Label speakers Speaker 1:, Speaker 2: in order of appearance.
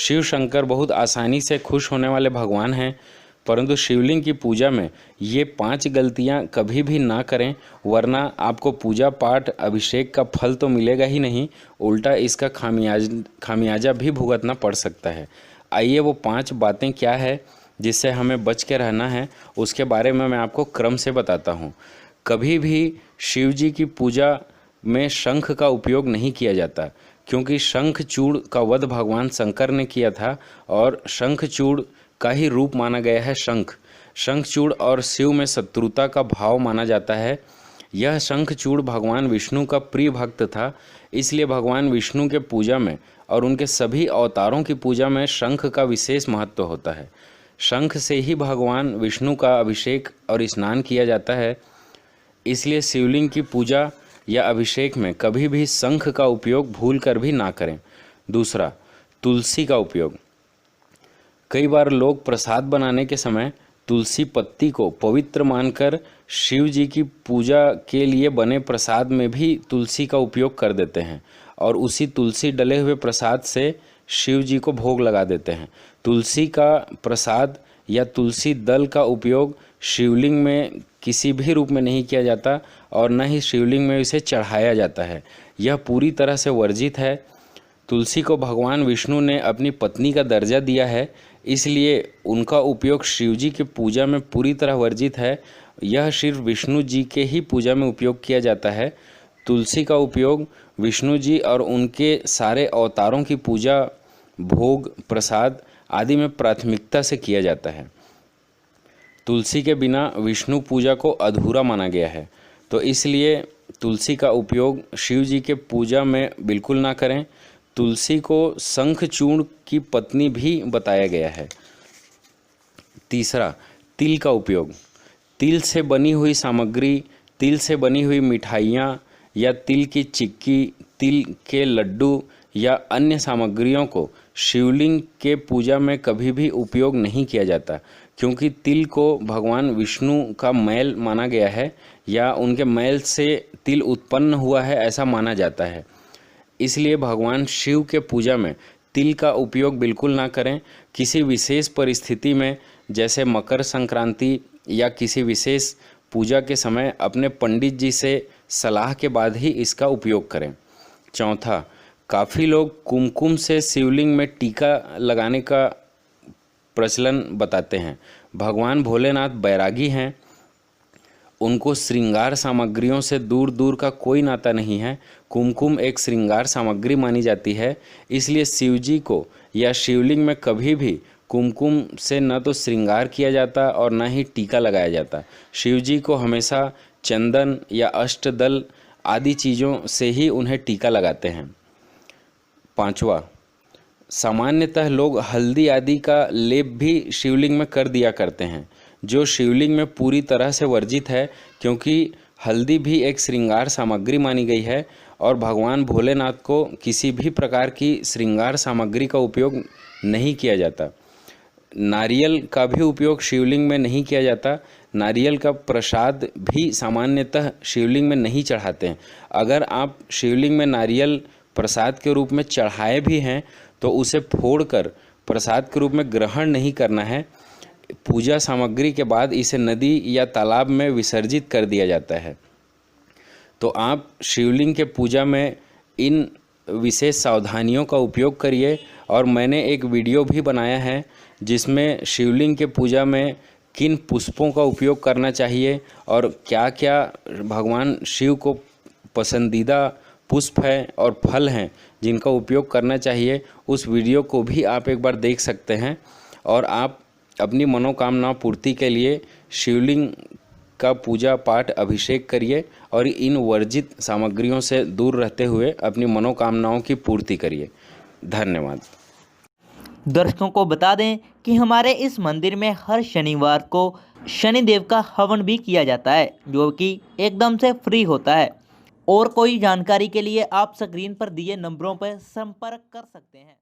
Speaker 1: शिव शंकर बहुत आसानी से खुश होने वाले भगवान हैं, परंतु शिवलिंग की पूजा में ये 5 गलतियां कभी भी ना करें, वरना आपको पूजा पाठ अभिषेक का फल तो मिलेगा ही नहीं, उल्टा इसका खामियाजा भी भुगतना पड़ सकता है। आइए वो 5 बातें क्या है जिससे हमें बच के रहना है, उसके बारे में मैं आपको क्रम से बताता हूँ। कभी भी शिव जी की पूजा में शंख का उपयोग नहीं किया जाता, क्योंकि शंखचूड़ का वध भगवान शंकर ने किया था और शंखचूड़ का ही रूप माना गया है शंख। शंखचूड़ और शिव में शत्रुता का भाव माना जाता है। यह शंखचूड़ भगवान विष्णु का प्रिय भक्त था, इसलिए भगवान विष्णु के पूजा में और उनके सभी अवतारों की पूजा में शंख का विशेष महत्व होता है। शंख से ही भगवान विष्णु का अभिषेक और स्नान किया जाता है, इसलिए शिवलिंग की पूजा या अभिषेक में कभी भी शंख का उपयोग भूल कर भी ना करें। दूसरा, तुलसी का उपयोग। कई बार लोग प्रसाद बनाने के समय तुलसी पत्ती को पवित्र मानकर शिव जी की पूजा के लिए बने प्रसाद में भी तुलसी का उपयोग कर देते हैं और उसी तुलसी डले हुए प्रसाद से शिव जी को भोग लगा देते हैं। तुलसी का प्रसाद या तुलसी दल का उपयोग शिवलिंग में किसी भी रूप में नहीं किया जाता और न ही शिवलिंग में इसे चढ़ाया जाता है। यह पूरी तरह से वर्जित है। तुलसी को भगवान विष्णु ने अपनी पत्नी का दर्जा दिया है, इसलिए उनका उपयोग शिव जी की पूजा में पूरी तरह वर्जित है। यह सिर्फ विष्णु जी के ही पूजा में उपयोग किया जाता है। तुलसी का उपयोग विष्णु जी और उनके सारे अवतारों की पूजा, भोग, प्रसाद आदि में प्राथमिकता से किया जाता है। तुलसी के बिना विष्णु पूजा को अधूरा माना गया है, तो इसलिए तुलसी का उपयोग शिव जी के पूजा में बिल्कुल ना करें। तुलसी को शंखचूड़ की पत्नी भी बताया गया है। तीसरा, तिल का उपयोग। तिल से बनी हुई सामग्री, तिल से बनी हुई मिठाइयाँ या तिल की चिक्की, तिल के लड्डू या अन्य सामग्रियों को शिवलिंग के पूजा में कभी भी उपयोग नहीं किया जाता, क्योंकि तिल को भगवान विष्णु का मैल माना गया है या उनके मैल से तिल उत्पन्न हुआ है ऐसा माना जाता है। इसलिए भगवान शिव के पूजा में तिल का उपयोग बिल्कुल ना करें। किसी विशेष परिस्थिति में, जैसे मकर संक्रांति या किसी विशेष पूजा के समय, अपने पंडित जी से सलाह के बाद ही इसका उपयोग करें। चौथा, काफ़ी लोग कुमकुम से शिवलिंग में टीका लगाने का प्रचलन बताते हैं। भगवान भोलेनाथ बैरागी हैं, उनको श्रृंगार सामग्रियों से दूर दूर का कोई नाता नहीं है। कुमकुम एक श्रृंगार सामग्री मानी जाती है, इसलिए शिव जी को या शिवलिंग में कभी भी कुमकुम से न तो श्रृंगार किया जाता और न ही टीका लगाया जाता। शिव जी को हमेशा चंदन या अष्टदल आदि चीज़ों से ही उन्हें टीका लगाते हैं। पांचवा, सामान्यतः लोग हल्दी आदि का लेप भी शिवलिंग में कर दिया करते हैं, जो शिवलिंग में पूरी तरह से वर्जित है, क्योंकि हल्दी भी एक श्रृंगार सामग्री मानी गई है और भगवान भोलेनाथ को किसी भी प्रकार की श्रृंगार सामग्री का उपयोग नहीं किया जाता। नारियल का भी उपयोग शिवलिंग में नहीं किया जाता। नारियल का प्रसाद भी सामान्यतः शिवलिंग में नहीं चढ़ाते हैं। अगर आप शिवलिंग में नारियल प्रसाद के रूप में चढ़ाए भी हैं तो उसे फोड़कर प्रसाद के रूप में ग्रहण नहीं करना है। पूजा सामग्री के बाद इसे नदी या तालाब में विसर्जित कर दिया जाता है। तो आप शिवलिंग के पूजा में इन विशेष सावधानियों का उपयोग करिए। और मैंने एक वीडियो भी बनाया है जिसमें शिवलिंग के पूजा में किन पुष्पों का उपयोग करना चाहिए और क्या क्या भगवान शिव को पसंदीदा पुष्प हैं और फल हैं जिनका उपयोग करना चाहिए। उस वीडियो को भी आप एक बार देख सकते हैं और आप अपनी मनोकामना पूर्ति के लिए शिवलिंग का पूजा पाठ अभिषेक करिए और इन वर्जित सामग्रियों से दूर रहते हुए अपनी मनोकामनाओं की पूर्ति करिए। धन्यवाद।
Speaker 2: दर्शकों को बता दें कि हमारे इस मंदिर में हर शनिवार को शनिदेव का हवन भी किया जाता है, जो कि एकदम से फ्री होता है। और कोई जानकारी के लिए आप स्क्रीन पर दिए नंबरों पर संपर्क कर सकते हैं।